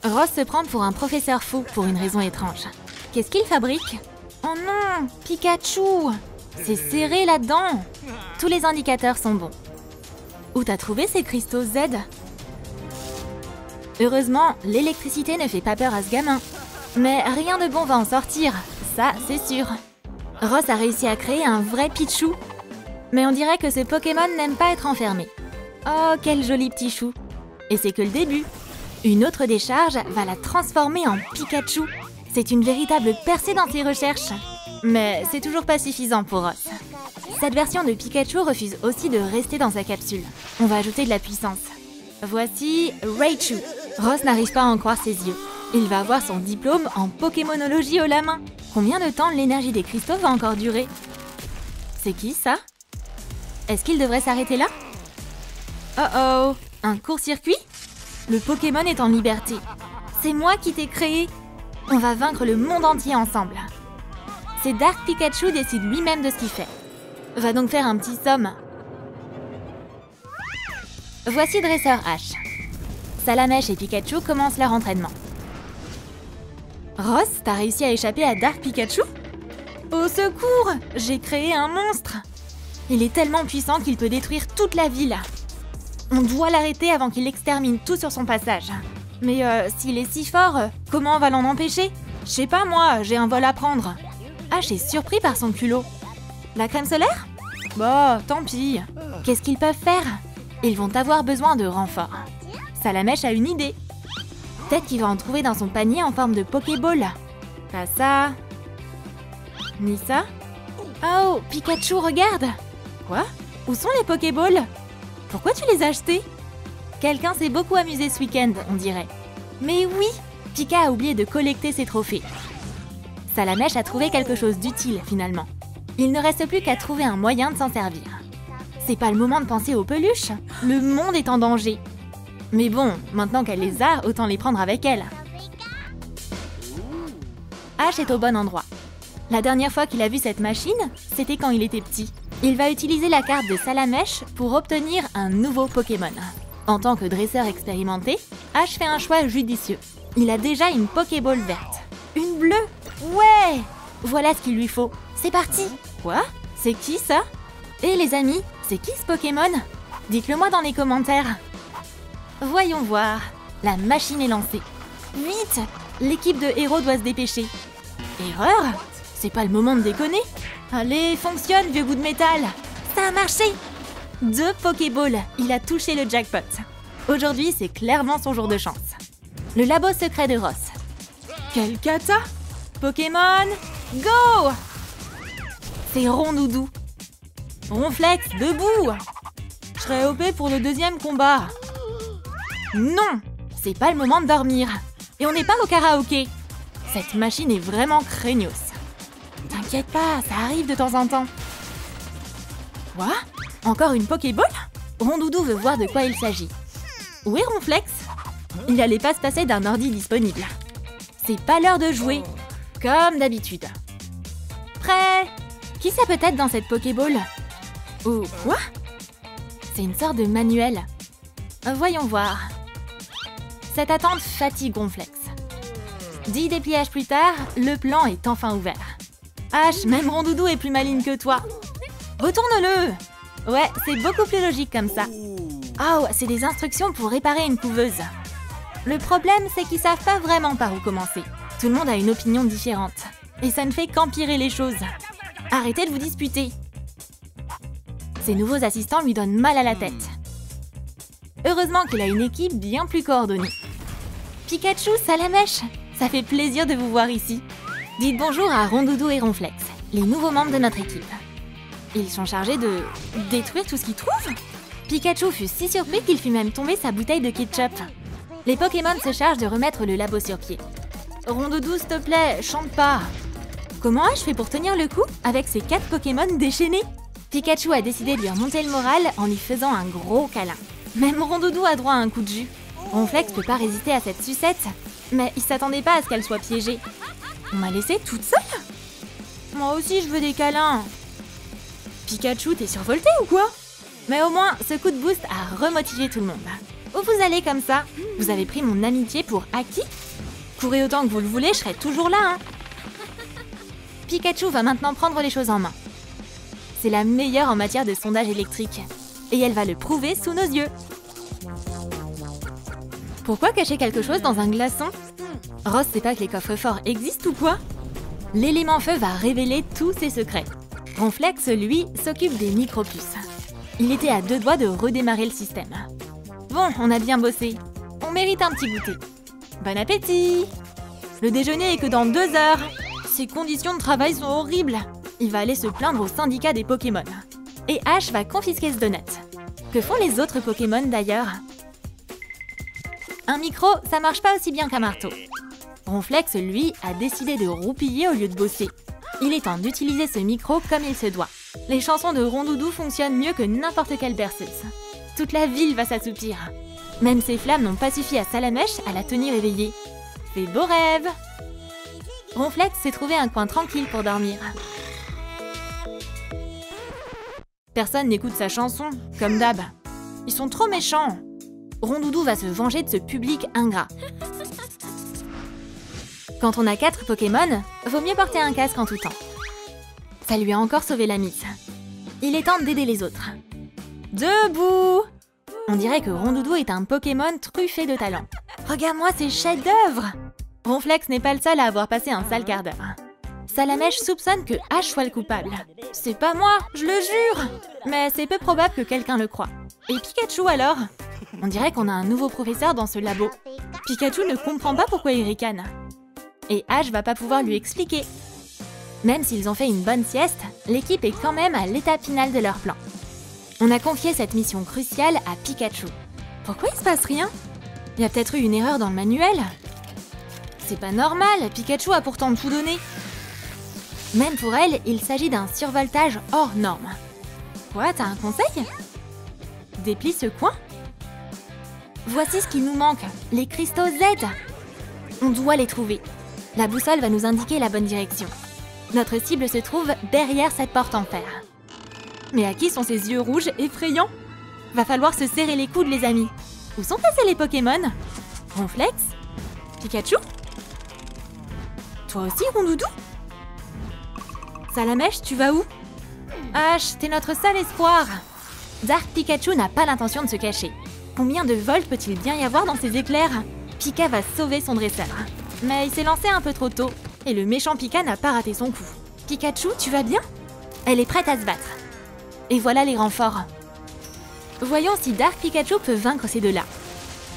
Ross se prend pour un professeur fou pour une raison étrange. Qu'est-ce qu'il fabrique? Oh non, Pikachu! C'est serré là-dedans! Tous les indicateurs sont bons. Où t'as trouvé ces cristaux Z? Heureusement, l'électricité ne fait pas peur à ce gamin. Mais rien de bon va en sortir, ça c'est sûr. Ross a réussi à créer un vrai Pichou. Mais on dirait que ce Pokémon n'aime pas être enfermé. Oh, quel joli petit chou! Et c'est que le début. Une autre décharge va la transformer en Pikachu. C'est une véritable percée dans ses recherches. Mais c'est toujours pas suffisant pour Ross. Cette version de Pikachu refuse aussi de rester dans sa capsule. On va ajouter de la puissance. Voici Raichu. Ross n'arrive pas à en croire ses yeux. Il va avoir son diplôme en Pokémonologie haut la main. Combien de temps l'énergie des cristaux va encore durer? C'est qui ça? Est-ce qu'il devrait s'arrêter là? Oh oh! Un court-circuit? Le Pokémon est en liberté. C'est moi qui t'ai créé. On va vaincre le monde entier ensemble. C'est Dark Pikachu décide lui-même de ce qu'il fait. Va donc faire un petit somme. Voici Dresseur H. Salamèche et Pikachu commencent leur entraînement. Ross, t'as réussi à échapper à Dark Pikachu? Au secours! J'ai créé un monstre! Il est tellement puissant qu'il peut détruire toute la ville. On doit l'arrêter avant qu'il extermine tout sur son passage. Mais s'il est si fort, comment on va l'en empêcher? Je sais pas moi, j'ai un vol à prendre. H est surpris par son culot. La crème solaire? Bah, tant pis. Qu'est-ce qu'ils peuvent faire? Ils vont avoir besoin de renforts. Salamèche a une idée. Peut-être qu'il va en trouver dans son panier en forme de Pokéball. Pas ça. Ni ça. Oh, Pikachu, regarde! Quoi? Où sont les Pokéballs? Pourquoi tu les as achetés? Quelqu'un s'est beaucoup amusé ce week-end, on dirait. Mais oui! Pika a oublié de collecter ses trophées. Salamèche a trouvé quelque chose d'utile, finalement. Il ne reste plus qu'à trouver un moyen de s'en servir. C'est pas le moment de penser aux peluches. Le monde est en danger. Mais bon, maintenant qu'elle les a, autant les prendre avec elle. H est au bon endroit. La dernière fois qu'il a vu cette machine, c'était quand il était petit. Il va utiliser la carte de Salamèche pour obtenir un nouveau Pokémon. En tant que dresseur expérimenté, H fait un choix judicieux. Il a déjà une Pokéball verte. Une bleue? Ouais! Voilà ce qu'il lui faut. C'est parti! Quoi? C'est qui ça? Et les amis, c'est qui ce Pokémon? Dites-le moi dans les commentaires. Voyons voir. La machine est lancée. Vite! L'équipe de héros doit se dépêcher. Erreur? C'est pas le moment de déconner. Allez, fonctionne, vieux bout de métal. Ça a marché! 2 Pokéballs. Il a touché le jackpot. Aujourd'hui, c'est clairement son jour de chance. Le labo secret de Ross. Quel cata! Pokémon, go! C'est Rondoudou. Ronflex, debout! Je serai OP pour le deuxième combat. Non! C'est pas le moment de dormir. Et on n'est pas au karaoké. Cette machine est vraiment craignos. T'inquiète pas, ça arrive de temps en temps. Quoi? Encore une Pokéball? Rondoudou veut voir de quoi il s'agit. Où est Ronflex? Il allait pas se passer d'un ordi disponible. C'est pas l'heure de jouer. Comme d'habitude. Prêt? Qui ça peut être dans cette Pokéball? Oh, quoi? C'est une sorte de manuel. Voyons voir. Cette attente fatigue Ronflex. 10 dépliages plus tard, le plan est enfin ouvert. H, même Rondoudou est plus maligne que toi. Retourne-le! Ouais, c'est beaucoup plus logique comme ça. Oh, c'est des instructions pour réparer une couveuse. Le problème, c'est qu'ils savent pas vraiment par où commencer. Tout le monde a une opinion différente. Et ça ne fait qu'empirer les choses. Arrêtez de vous disputer. Ses nouveaux assistants lui donnent mal à la tête. Heureusement qu'il a une équipe bien plus coordonnée. Pikachu, Salamèche, ça fait plaisir de vous voir ici. Dites bonjour à Rondoudou et Ronflex, les nouveaux membres de notre équipe. Ils sont chargés de détruire tout ce qu'ils trouvent. Pikachu fut si surpris qu'il fit même tomber sa bouteille de ketchup. Les Pokémon se chargent de remettre le labo sur pied. Rondoudou, s'il te plaît, chante pas. Comment ai-je fait pour tenir le coup avec ces 4 Pokémon déchaînés? Pikachu a décidé de lui remonter le moral en lui faisant un gros câlin. Même Rondoudou a droit à un coup de jus. Ronflex peut pas résister à cette sucette, mais il s'attendait pas à ce qu'elle soit piégée. On m'a laissée toute seule? Moi aussi je veux des câlins. Pikachu, t'es survolté ou quoi? Mais au moins, ce coup de boost a remotivé tout le monde. Où vous allez comme ça? Vous avez pris mon amitié pour acquis? Courez autant que vous le voulez, je serai toujours là, hein. Pikachu va maintenant prendre les choses en main. C'est la meilleure en matière de sondage électrique. Et elle va le prouver sous nos yeux. Pourquoi cacher quelque chose dans un glaçon? Ross sait pas que les coffres-forts existent ou quoi? L'élément feu va révéler tous ses secrets. Ronflex, lui, s'occupe des micropuces. Il était à 2 doigts de redémarrer le système. Bon, on a bien bossé. On mérite un petit goûter. Bon appétit! Le déjeuner est que dans 2 heures. Ces conditions de travail sont horribles. Il va aller se plaindre au syndicat des Pokémon. Et Ash va confisquer ce donut. Que font les autres Pokémon d'ailleurs? Un micro, ça marche pas aussi bien qu'un marteau. Ronflex, lui, a décidé de roupiller au lieu de bosser. Il est temps d'utiliser ce micro comme il se doit. Les chansons de Rondoudou fonctionnent mieux que n'importe quelle berceuse. Toute la ville va s'assoupir. Même ses flammes n'ont pas suffi à Salamèche à la tenir éveillée. Fais beau rêve! Ronflex s'est trouvé un coin tranquille pour dormir. Personne n'écoute sa chanson, comme d'hab. Ils sont trop méchants. Rondoudou va se venger de ce public ingrat. Quand on a 4 Pokémon, vaut mieux porter un casque en tout temps. Ça lui a encore sauvé la mise. Il est temps d'aider les autres. Debout! On dirait que Rondoudou est un Pokémon truffé de talent. Regarde-moi ces chefs-d'œuvre! Ronflex n'est pas le seul à avoir passé un sale quart d'heure. Salamèche soupçonne que Ash soit le coupable. C'est pas moi, je le jure! Mais c'est peu probable que quelqu'un le croie. Et Pikachu alors? On dirait qu'on a un nouveau professeur dans ce labo. Pikachu ne comprend pas pourquoi il ricane. Et Ash va pas pouvoir lui expliquer. Même s'ils ont fait une bonne sieste, l'équipe est quand même à l'étape finale de leur plan. On a confié cette mission cruciale à Pikachu. Pourquoi il se passe rien? Il y a peut-être eu une erreur dans le manuel? C'est pas normal, Pikachu a pourtant tout donné. Même pour elle, il s'agit d'un survoltage hors norme. Quoi, t'as un conseil? Déplie ce coin? Voici ce qui nous manque, les cristaux Z. On doit les trouver. La boussole va nous indiquer la bonne direction. Notre cible se trouve derrière cette porte en fer. Mais à qui sont ces yeux rouges effrayants? Va falloir se serrer les coudes, les amis. Où sont passés les Pokémon? Ronflex? Pikachu? Toi aussi, Rondoudou? Salamèche, tu vas où? Ash, t'es notre seul espoir. Dark Pikachu n'a pas l'intention de se cacher. Combien de volts peut-il bien y avoir dans ces éclairs? Pika va sauver son dresseur. Mais il s'est lancé un peu trop tôt, et le méchant Pika n'a pas raté son coup. Pikachu, tu vas bien? Elle est prête à se battre. Et voilà les renforts. Voyons si Dark Pikachu peut vaincre ces deux-là.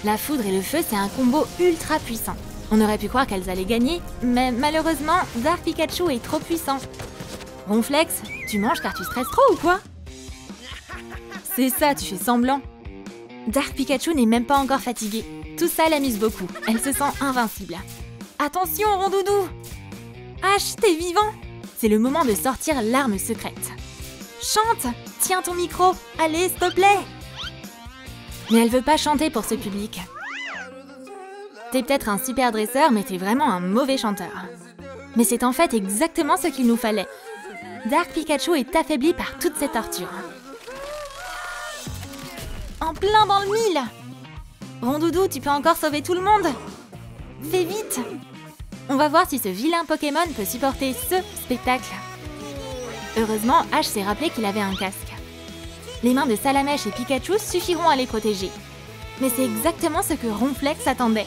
La foudre et le feu, c'est un combo ultra puissant. On aurait pu croire qu'elles allaient gagner, mais malheureusement, Dark Pikachu est trop puissant. Ronflex, tu manges car tu stresses trop ou quoi? C'est ça, tu fais semblant. Dark Pikachu n'est même pas encore fatiguée. Tout ça l'amuse beaucoup, elle se sent invincible. Attention, Rondoudou! Ash, t'es vivant! C'est le moment de sortir l'arme secrète. Chante! Tiens ton micro! Allez, s'il te plaît! Mais elle veut pas chanter pour ce public. T'es peut-être un super dresseur, mais t'es vraiment un mauvais chanteur. Mais c'est en fait exactement ce qu'il nous fallait. Dark Pikachu est affaibli par toute cette torture. En plein dans le mille! Rondoudou, tu peux encore sauver tout le monde! Fais vite! On va voir si ce vilain Pokémon peut supporter ce spectacle. Heureusement, Ash s'est rappelé qu'il avait un casque. Les mains de Salamèche et Pikachu suffiront à les protéger. Mais c'est exactement ce que Ronflex attendait.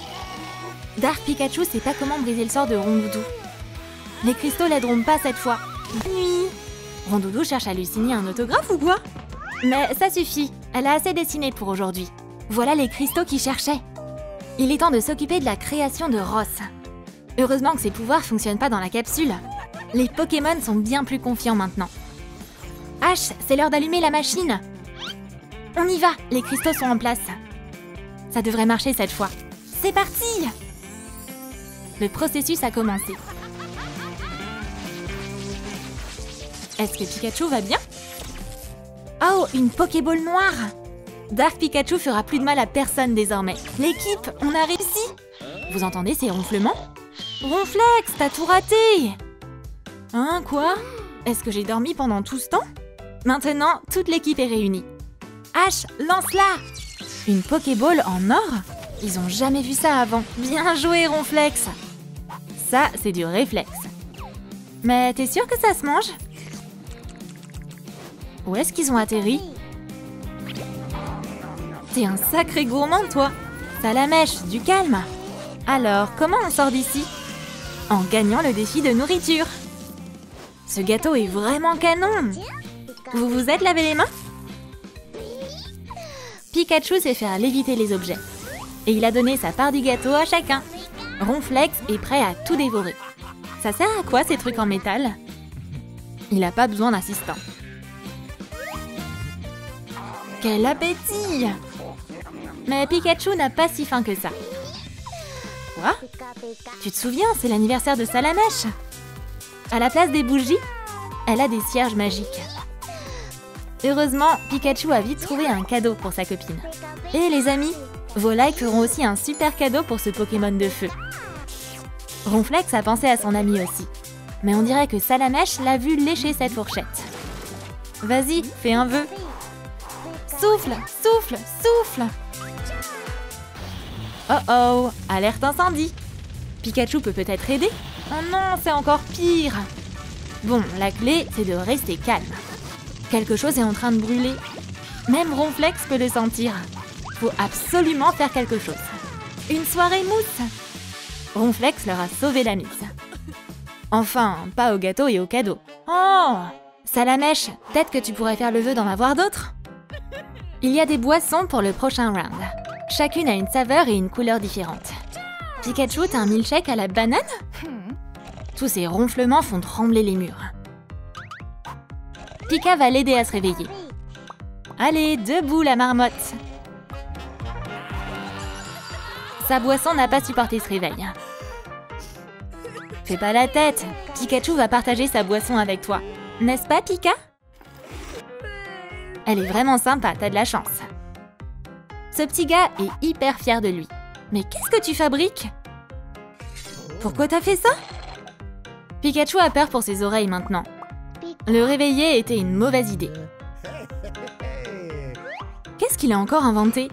Dark Pikachu sait pas comment briser le sort de Rondoudou. Les cristaux l'aideront pas cette fois. Nuit! Rondoudou cherche à lui signer un autographe ou quoi? Mais ça suffit, elle a assez dessiné pour aujourd'hui. Voilà les cristaux qu'il cherchait. Il est temps de s'occuper de la création de Ross. Heureusement que ses pouvoirs fonctionnent pas dans la capsule. Les Pokémon sont bien plus confiants maintenant. Ash, c'est l'heure d'allumer la machine. On y va, les cristaux sont en place. Ça devrait marcher cette fois. C'est parti! Le processus a commencé. Est-ce que Pikachu va bien? Oh, une Pokéball noire! Dark Pikachu fera plus de mal à personne désormais. L'équipe, on a réussi! Vous entendez ces ronflements? Ronflex, t'as tout raté! Hein, quoi? Est-ce que j'ai dormi pendant tout ce temps? Maintenant, toute l'équipe est réunie. Ash, lance-la! Une Pokéball en or? Ils ont jamais vu ça avant. Bien joué, Ronflex! Ça, c'est du réflexe. Mais t'es sûr que ça se mange? Où est-ce qu'ils ont atterri? T'es un sacré gourmand, toi! Salamèche, du calme! Alors, comment on sort d'ici? En gagnant le défi de nourriture! Ce gâteau est vraiment canon! Vous vous êtes lavé les mains? Pikachu sait faire léviter les objets. Et il a donné sa part du gâteau à chacun. Ronflex est prêt à tout dévorer. Ça sert à quoi ces trucs en métal? Il n'a pas besoin d'assistant. Quel appétit! Mais Pikachu n'a pas si faim que ça. Quoi? Tu te souviens, c'est l'anniversaire de Salamèche. À la place des bougies, elle a des cierges magiques. Heureusement, Pikachu a vite trouvé un cadeau pour sa copine. Et les amis, vos likes feront aussi un super cadeau pour ce Pokémon de feu. Ronflex a pensé à son ami aussi. Mais on dirait que Salamèche l'a vu lécher cette fourchette. Vas-y, fais un vœu. Souffle, souffle, souffle! Oh oh, alerte incendie! Pikachu peut peut-être aider? Oh non, c'est encore pire! Bon, la clé, c'est de rester calme. Quelque chose est en train de brûler. Même Ronflex peut le sentir. Faut absolument faire quelque chose. Une soirée mousse! Ronflex leur a sauvé la mise. Enfin, pas au gâteau et au cadeau. Oh! Salamèche, peut-être que tu pourrais faire le vœu d'en avoir d'autres? Il y a des boissons pour le prochain round. Chacune a une saveur et une couleur différentes. Pikachu, t'as un milkshake à la banane? Tous ces ronflements font trembler les murs. Pika va l'aider à se réveiller. Allez, debout la marmotte! Sa boisson n'a pas supporté ce réveil. Fais pas la tête, Pikachu va partager sa boisson avec toi. N'est-ce pas, Pika? Elle est vraiment sympa, t'as de la chance. Ce petit gars est hyper fier de lui. Mais qu'est-ce que tu fabriques? Pourquoi t'as fait ça? Pikachu a peur pour ses oreilles maintenant. Le réveiller était une mauvaise idée. Qu'est-ce qu'il a encore inventé?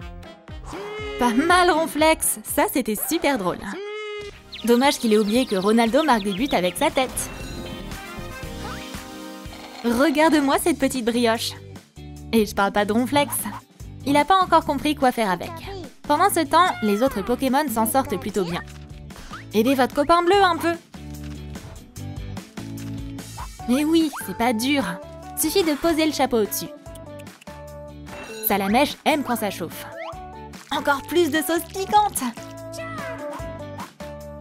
Pas mal, Ronflex! Ça, c'était super drôle. Dommage qu'il ait oublié que Ronaldo marque des buts avec sa tête. Regarde-moi cette petite brioche. Et je parle pas de Ronflex. Il n'a pas encore compris quoi faire avec. Pendant ce temps, les autres Pokémon s'en sortent plutôt bien. Aidez votre copain bleu un peu. Mais oui, c'est pas dur. Suffit de poser le chapeau au-dessus. Salamèche aime quand ça chauffe. Encore plus de sauce piquante.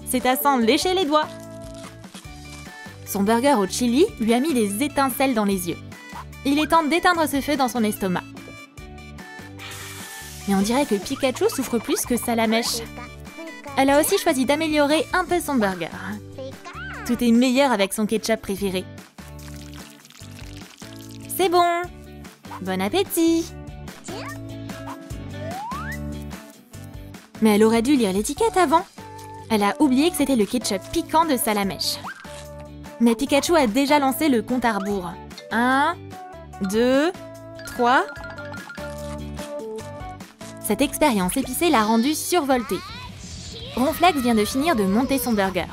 C'est à s'en lécher les doigts. Son burger au chili lui a mis des étincelles dans les yeux. Il est temps d'éteindre ce feu dans son estomac. Mais on dirait que Pikachu souffre plus que Salamèche. Elle a aussi choisi d'améliorer un peu son burger. Tout est meilleur avec son ketchup préféré. C'est bon! Bon appétit! Mais elle aurait dû lire l'étiquette avant. Elle a oublié que c'était le ketchup piquant de Salamèche. Mais Pikachu a déjà lancé le compte à rebours. 1, 2, 3... Cette expérience épicée l'a rendu survolté. Ronflex vient de finir de monter son burger.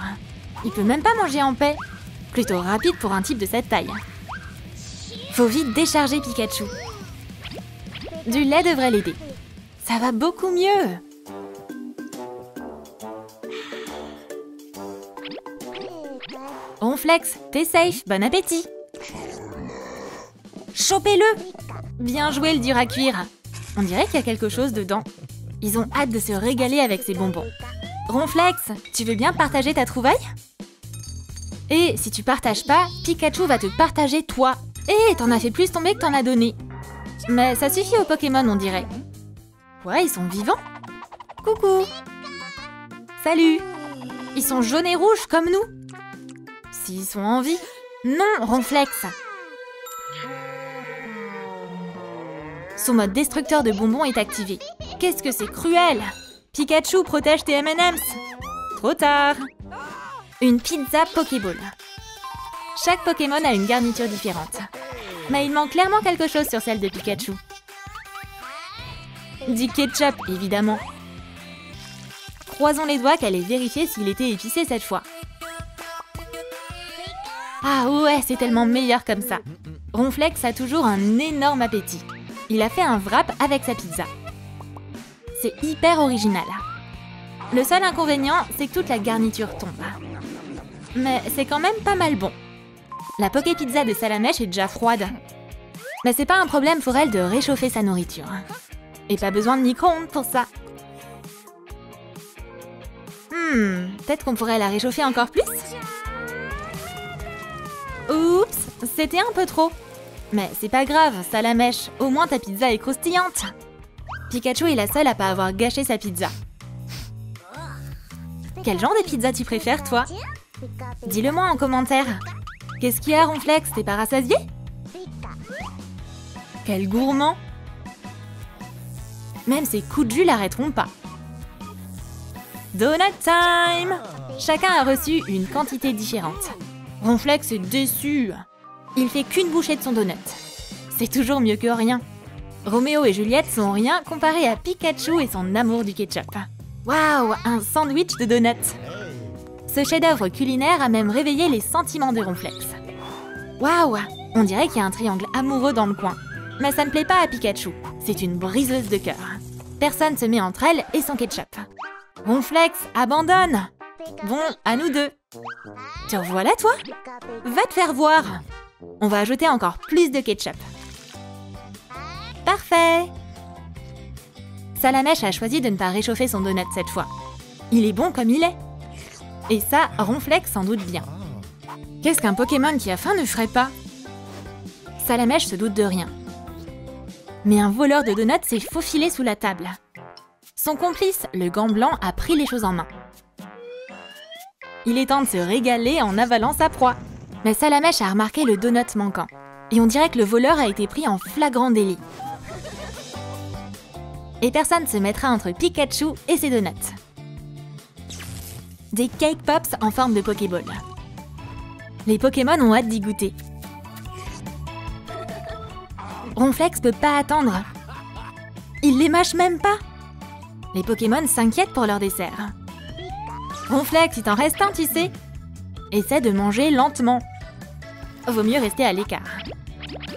Il peut même pas manger en paix. Plutôt rapide pour un type de cette taille. Faut vite décharger Pikachu. Du lait devrait l'aider. Ça va beaucoup mieux. Ronflex, t'es safe, bon appétit. Chopez-le! Bien joué le dur à cuire. On dirait qu'il y a quelque chose dedans. Ils ont hâte de se régaler avec ces bonbons. Ronflex, tu veux bien partager ta trouvaille? Et si tu partages pas, Pikachu va te partager toi. Et t'en as fait plus tomber que t'en as donné. Mais ça suffit aux Pokémon, on dirait. Ouais, ils sont vivants. Coucou. Salut. Ils sont jaunes et rouges comme nous. S'ils sont en vie. Non, Ronflex. Son mode destructeur de bonbons est activé. Qu'est-ce que c'est cruel! Pikachu, protège tes M&M's! Trop tard! Une pizza Pokéball. Chaque Pokémon a une garniture différente. Mais il manque clairement quelque chose sur celle de Pikachu. Du ketchup, évidemment. Croisons les doigts qu'elle ait vérifié s'il était épicé cette fois. Ah ouais, c'est tellement meilleur comme ça. Ronflex a toujours un énorme appétit. Il a fait un wrap avec sa pizza. C'est hyper original. Le seul inconvénient, c'est que toute la garniture tombe. Mais c'est quand même pas mal bon. La poké pizza de Salamèche est déjà froide. Mais c'est pas un problème pour elle de réchauffer sa nourriture. Et pas besoin de micro-ondes pour ça. Peut-être qu'on pourrait la réchauffer encore plus? Oups, c'était un peu trop. Mais c'est pas grave, Salamèche, au moins ta pizza est croustillante. Pikachu est la seule à pas avoir gâché sa pizza. Quel genre de pizza tu préfères, toi? Dis-le-moi en commentaire. Qu'est-ce qu'il y a, Ronflex? T'es pas rassasié? Quel gourmand! Même ses coups de jus l'arrêteront pas. Donut time! Chacun a reçu une quantité différente. Ronflex est déçu. Il fait qu'une bouchée de son donut. C'est toujours mieux que rien. Roméo et Juliette sont rien comparés à Pikachu et son amour du ketchup. Waouh, un sandwich de donuts! Ce chef-d'œuvre culinaire a même réveillé les sentiments de Ronflex. Waouh, on dirait qu'il y a un triangle amoureux dans le coin. Mais ça ne plaît pas à Pikachu, c'est une briseuse de cœur. Personne se met entre elle et son ketchup. Ronflex, abandonne! Bon, à nous deux. Te revoilà, toi? Va te faire voir. On va ajouter encore plus de ketchup. Parfait! Salamèche a choisi de ne pas réchauffer son donut cette fois. Il est bon comme il est. Et ça, Ronflex s'en doute bien. Qu'est-ce qu'un Pokémon qui a faim ne ferait pas? Salamèche se doute de rien. Mais un voleur de donuts s'est faufilé sous la table. Son complice, le gant blanc, a pris les choses en main. Il est temps de se régaler en avalant sa proie. Mais Salamèche a remarqué le donut manquant. Et on dirait que le voleur a été pris en flagrant délit. Et personne ne se mettra entre Pikachu et ses donuts. Des cake pops en forme de Pokéball. Les Pokémon ont hâte d'y goûter. Ronflex peut pas attendre. Il les mâche même pas. Les Pokémon s'inquiètent pour leur dessert. Ronflex, il t'en reste un, tu sais. Essaie de manger lentement. Vaut mieux rester à l'écart.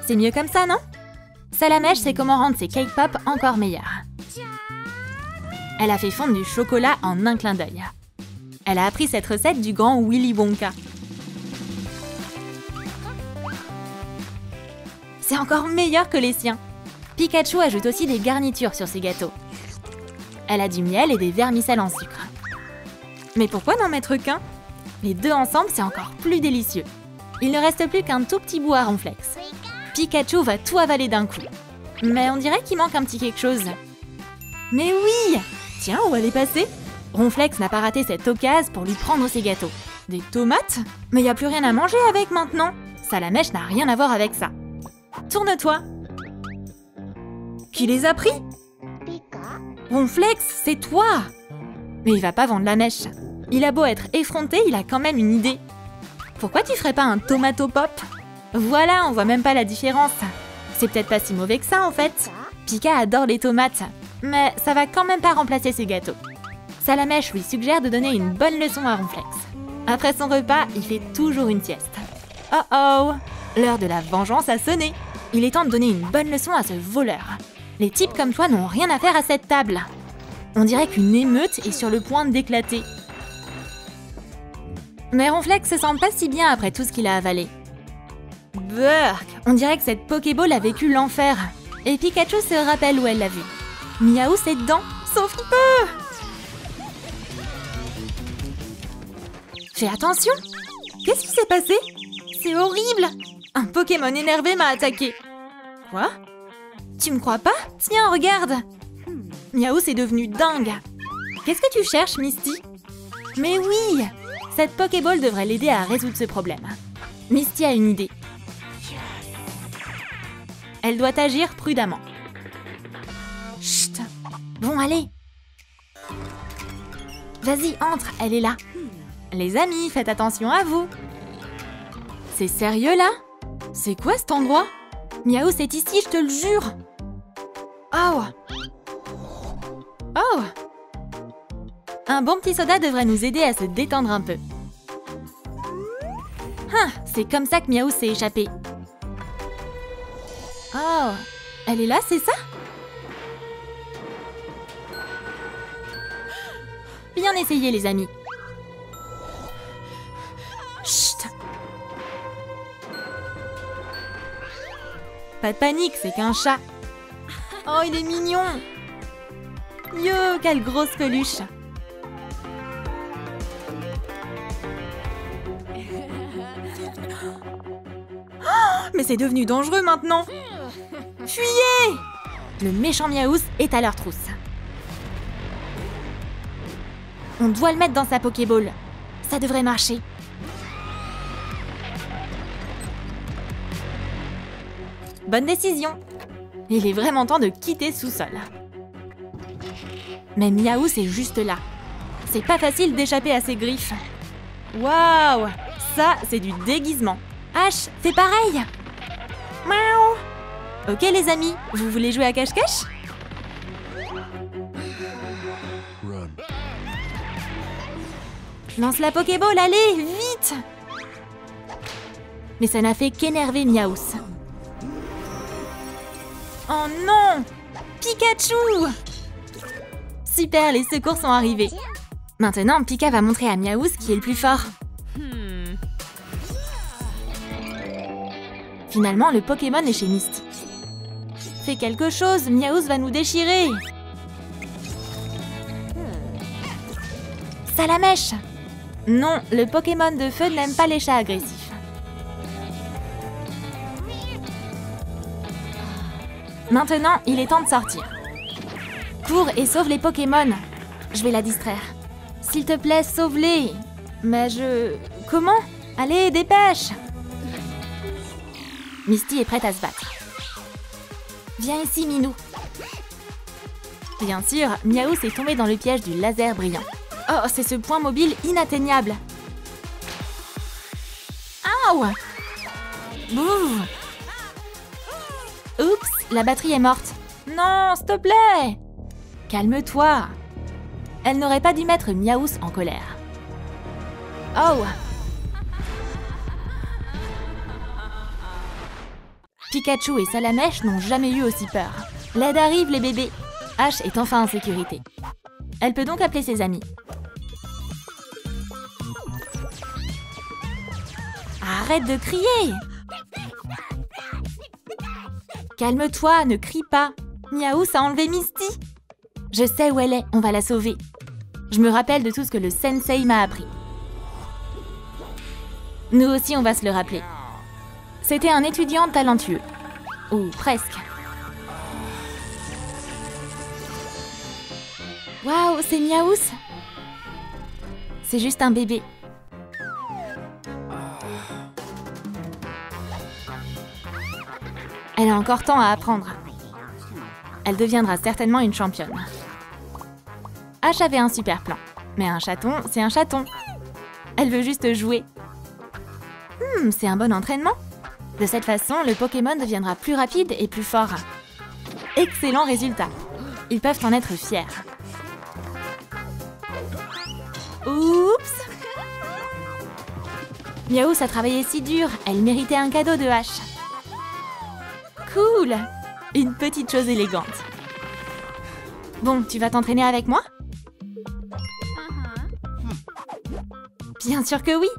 C'est mieux comme ça, non? Salamèche sait comment rendre ses cake pops encore meilleurs. Elle a fait fondre du chocolat en un clin d'œil. Elle a appris cette recette du grand Willy Wonka. C'est encore meilleur que les siens. Pikachu ajoute aussi des garnitures sur ses gâteaux. Elle a du miel et des vermicelles en sucre. Mais pourquoi n'en mettre qu'un? Les deux ensemble, c'est encore plus délicieux. Il ne reste plus qu'un tout petit bout à Ronflex. Pikachu va tout avaler d'un coup. Mais on dirait qu'il manque un petit quelque chose. Mais oui! Tiens, où elle est passée? Ronflex n'a pas raté cette occasion pour lui prendre ses gâteaux. Des tomates? Mais y a plus rien à manger avec maintenant. Salamèche n'a rien à voir avec ça. Tourne-toi. Qui les a pris? Ronflex, c'est toi! Mais il va pas vendre la mèche. Il a beau être effronté, il a quand même une idée. Pourquoi tu ferais pas un tomato pop? Voilà, on voit même pas la différence. C'est peut-être pas si mauvais que ça en fait. Pika adore les tomates, mais ça va quand même pas remplacer ses gâteaux. Salamèche lui suggère de donner une bonne leçon à Ronflex. Après son repas, il fait toujours une sieste. Oh oh! L'heure de la vengeance a sonné. Il est temps de donner une bonne leçon à ce voleur. Les types comme toi n'ont rien à faire à cette table. On dirait qu'une émeute est sur le point d'éclater. Mais Ronflex se sent pas si bien après tout ce qu'il a avalé. Burk! On dirait que cette Pokéball a vécu l'enfer. Et Pikachu se rappelle où elle l'a vu. Miaou, ses dents! Sauve-peu! Fais attention! Qu'est-ce qui s'est passé? C'est horrible! Un Pokémon énervé m'a attaqué. Quoi? Tu me crois pas? Tiens, regarde! Miaou c'est devenu dingue. Qu'est-ce que tu cherches, Misty? Mais oui! Cette Pokéball devrait l'aider à résoudre ce problème. Misty a une idée. Elle doit agir prudemment. Chut! Bon, allez! Vas-y, entre, elle est là. Les amis, faites attention à vous. C'est sérieux, là? C'est quoi, cet endroit? Miaou, c'est ici, je te le jure. Oh! Oh! Un bon petit soda devrait nous aider à se détendre un peu. Ah, c'est comme ça que Miaou s'est échappée. Oh, elle est là, c'est ça? Bien essayé, les amis. Chut! Pas de panique, c'est qu'un chat. Oh, il est mignon! Yo, quelle grosse peluche! Oh, mais c'est devenu dangereux maintenant! Fuyez! Le méchant Miaous est à leur trousse. On doit le mettre dans sa Pokéball. Ça devrait marcher. Bonne décision. Il est vraiment temps de quitter ce sous-sol. Mais Miaous est juste là. C'est pas facile d'échapper à ses griffes. Waouh! Ça, c'est du déguisement. Ash, fais pareil! Miaou! Ok les amis, vous voulez jouer à cache-cache? Lance la Pokéball, allez, vite! Mais ça n'a fait qu'énerver Miaous. Oh non! Pikachu! Super, les secours sont arrivés. Maintenant, Pika va montrer à Miaous qui est le plus fort. Finalement, le Pokémon est chez Misty. Fais quelque chose, Miaous va nous déchirer. Salamèche! Non, le Pokémon de feu n'aime pas les chats agressifs. Maintenant, il est temps de sortir. Cours et sauve les Pokémon. Je vais la distraire. S'il te plaît, sauve-les. Mais Comment? Allez, dépêche! Misty est prête à se battre. Viens ici, Minou. Bien sûr, Miaous est tombé dans le piège du laser brillant. Oh, c'est ce point mobile inatteignable. Ouh! Bouh! Oups, la batterie est morte. Non, s'il te plaît! Calme-toi. Elle n'aurait pas dû mettre Miaous en colère. Oh! Pikachu et Salamèche n'ont jamais eu aussi peur. L'aide arrive, les bébés. Ash est enfin en sécurité. Elle peut donc appeler ses amis. Arrête de crier! Calme-toi, ne crie pas. Miaous a enlevé Misty. Je sais où elle est, on va la sauver. Je me rappelle de tout ce que le sensei m'a appris. Nous aussi, on va se le rappeler. C'était un étudiant talentueux. Ou presque. Waouh, c'est Miaous. C'est juste un bébé. Elle a encore temps à apprendre. Elle deviendra certainement une championne. Ash avait un super plan. Mais un chaton, c'est un chaton. Elle veut juste jouer. C'est un bon entraînement. De cette façon, le Pokémon deviendra plus rapide et plus fort. Excellent résultat. Ils peuvent en être fiers. Oups! Miaous a travaillé si dur, elle méritait un cadeau de Ash. Cool! Une petite chose élégante. Bon, tu vas t'entraîner avec moi? Bien sûr que oui!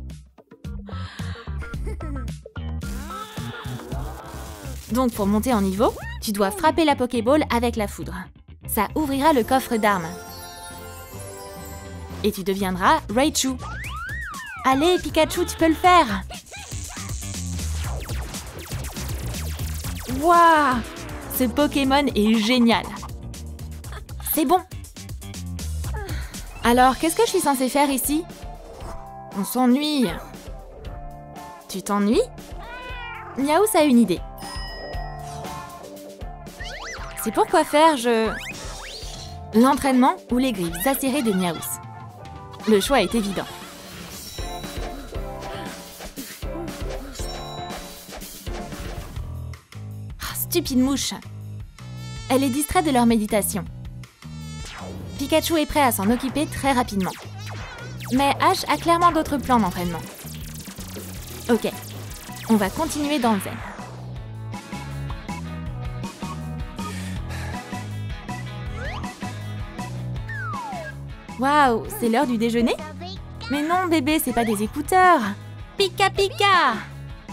Donc pour monter en niveau, tu dois frapper la Pokéball avec la foudre. Ça ouvrira le coffre d'armes. Et tu deviendras Raichu. Allez, Pikachu, tu peux le faire! Waouh! Ce Pokémon est génial! C'est bon! Alors, qu'est-ce que je suis censée faire ici? On s'ennuie! Tu t'ennuies? Miaous a une idée. C'est pourquoi faire l'entraînement ou les griffes acérées de Miaous. Le choix est évident. Stupide mouche. Elle est distraite de leur méditation. Pikachu est prêt à s'en occuper très rapidement. Mais Ash a clairement d'autres plans d'entraînement. Ok, on va continuer dans le zen. Waouh, c'est l'heure du déjeuner? Mais non bébé, c'est pas des écouteurs. Pika Pika!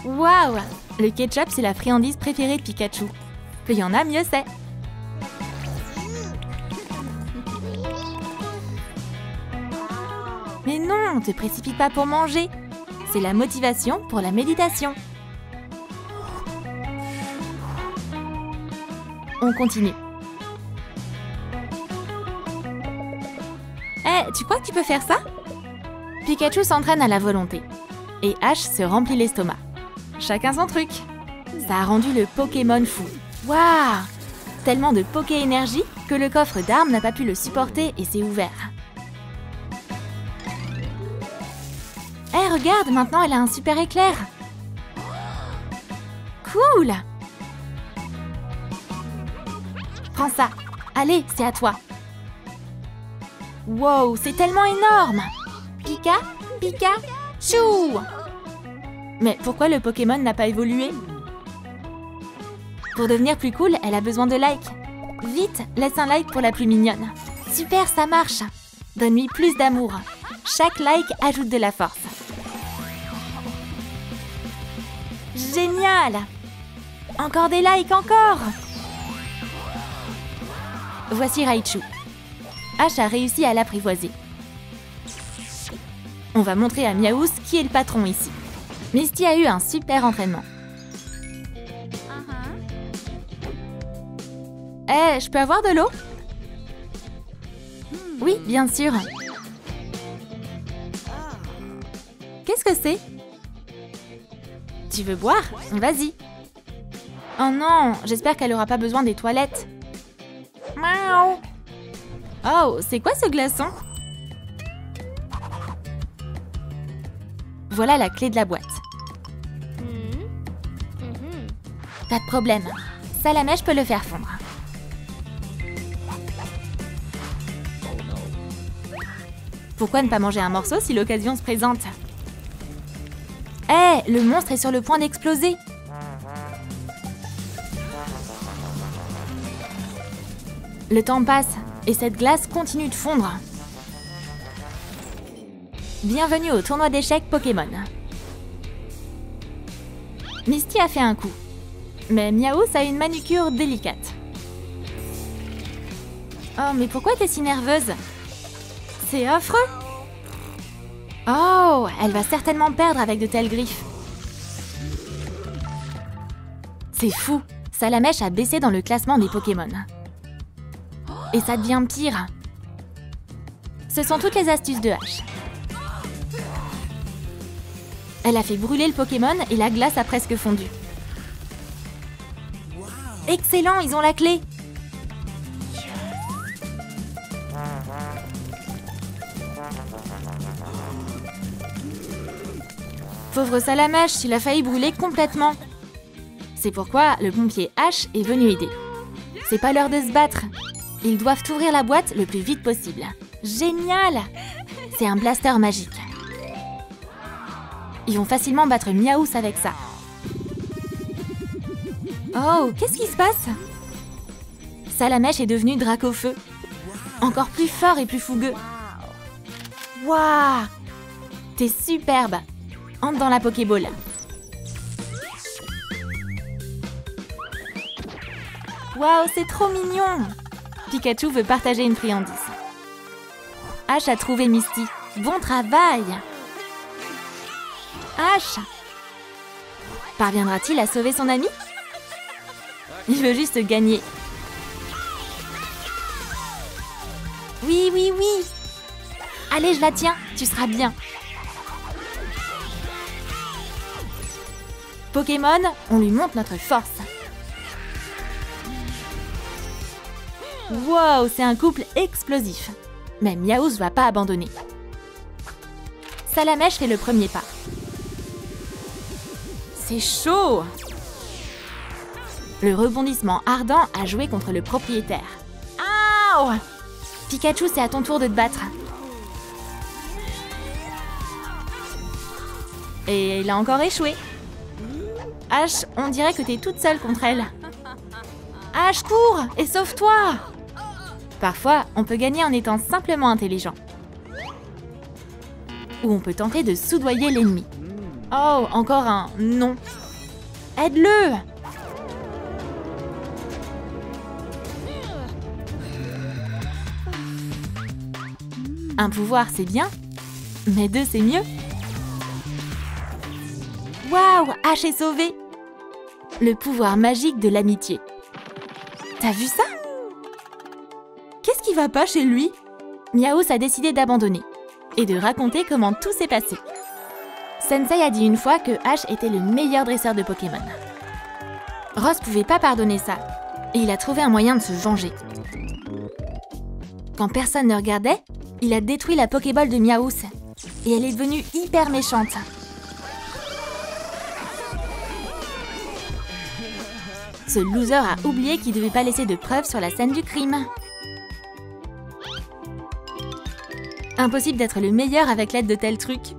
Waouh! Le ketchup, c'est la friandise préférée de Pikachu. Plus il y en a, mieux c'est. Mais non, te précipite pas pour manger. C'est la motivation pour la méditation. On continue. Eh, tu crois que tu peux faire ça? Pikachu s'entraîne à la volonté. Et Ash se remplit l'estomac. Chacun son truc. Ça a rendu le Pokémon fou. Waouh! Tellement de Poké-énergie que le coffre d'armes n'a pas pu le supporter et s'est ouvert. Eh, regarde, maintenant elle a un super éclair. Cool! Prends ça. Allez, c'est à toi. Wow, c'est tellement énorme! Pika, Pika, Chou! Mais pourquoi le Pokémon n'a pas évolué? Pour devenir plus cool, elle a besoin de likes. Vite, laisse un like pour la plus mignonne. Super, ça marche! Donne-lui plus d'amour. Chaque like ajoute de la force. Génial! Encore des likes, encore! Voici Raichu. Ash a réussi à l'apprivoiser. On va montrer à Miaouz qui est le patron ici. Misty a eu un super entraînement. Eh, je peux avoir de l'eau? Oui, bien sûr. Qu'est-ce que c'est? Tu veux boire? Vas-y. Oh non, j'espère qu'elle aura pas besoin des toilettes. Miaou. Oh, c'est quoi ce glaçon? Voilà la clé de la boîte. Pas de problème. Salamèche peut le faire fondre. Pourquoi ne pas manger un morceau si l'occasion se présente? Eh, le monstre est sur le point d'exploser. Le temps passe et cette glace continue de fondre. Bienvenue au tournoi d'échecs Pokémon. Misty a fait un coup, mais Miaouz a une manucure délicate. Oh, mais pourquoi t'es si nerveuse? C'est affreux! Oh, elle va certainement perdre avec de telles griffes. C'est fou, Salamèche a baissé dans le classement des Pokémon. Et ça devient pire. Ce sont toutes les astuces de Ash. Elle a fait brûler le Pokémon et la glace a presque fondu. Excellent, ils ont la clé! Pauvre Salamèche, il a failli brûler complètement. C'est pourquoi le pompier Ash est venu aider. C'est pas l'heure de se battre. Ils doivent ouvrir la boîte le plus vite possible. Génial! C'est un blaster magique. Ils vont facilement battre Miaouz avec ça. Oh, qu'est-ce qui se passe? Salamèche est devenu Dracofeu. Encore plus fort et plus fougueux. Waouh! T'es superbe! Entre dans la Pokéball. Waouh, c'est trop mignon! Pikachu veut partager une friandise. Ash a trouvé Misty. Bon travail! Ash! Parviendra-t-il à sauver son ami? Il veut juste gagner. Oui, oui, oui! Allez, je la tiens, tu seras bien. Pokémon, on lui montre notre force. Wow, c'est un couple explosif. Mais Miaouz va pas abandonner. Salamèche fait le premier pas. C'est chaud! Le rebondissement ardent a joué contre le propriétaire. Ouh! Pikachu, c'est à ton tour de te battre. Et il a encore échoué. Ash, on dirait que t'es toute seule contre elle. Ash, cours et sauve-toi! Parfois, on peut gagner en étant simplement intelligent. Ou on peut tenter de soudoyer l'ennemi. Oh, encore un non. Aide-le! Un pouvoir, c'est bien, mais deux, c'est mieux. Waouh, Ash est sauvé! Le pouvoir magique de l'amitié. T'as vu ça? Qu'est-ce qui va pas chez lui? Miaous a décidé d'abandonner et de raconter comment tout s'est passé. Sensei a dit une fois que Ash était le meilleur dresseur de Pokémon. Ross pouvait pas pardonner ça et il a trouvé un moyen de se venger. Quand personne ne regardait, il a détruit la Pokéball de Miaous et elle est devenue hyper méchante. Ce loser a oublié qu'il devait pas laisser de preuves sur la scène du crime. Impossible d'être le meilleur avec l'aide de tels trucs.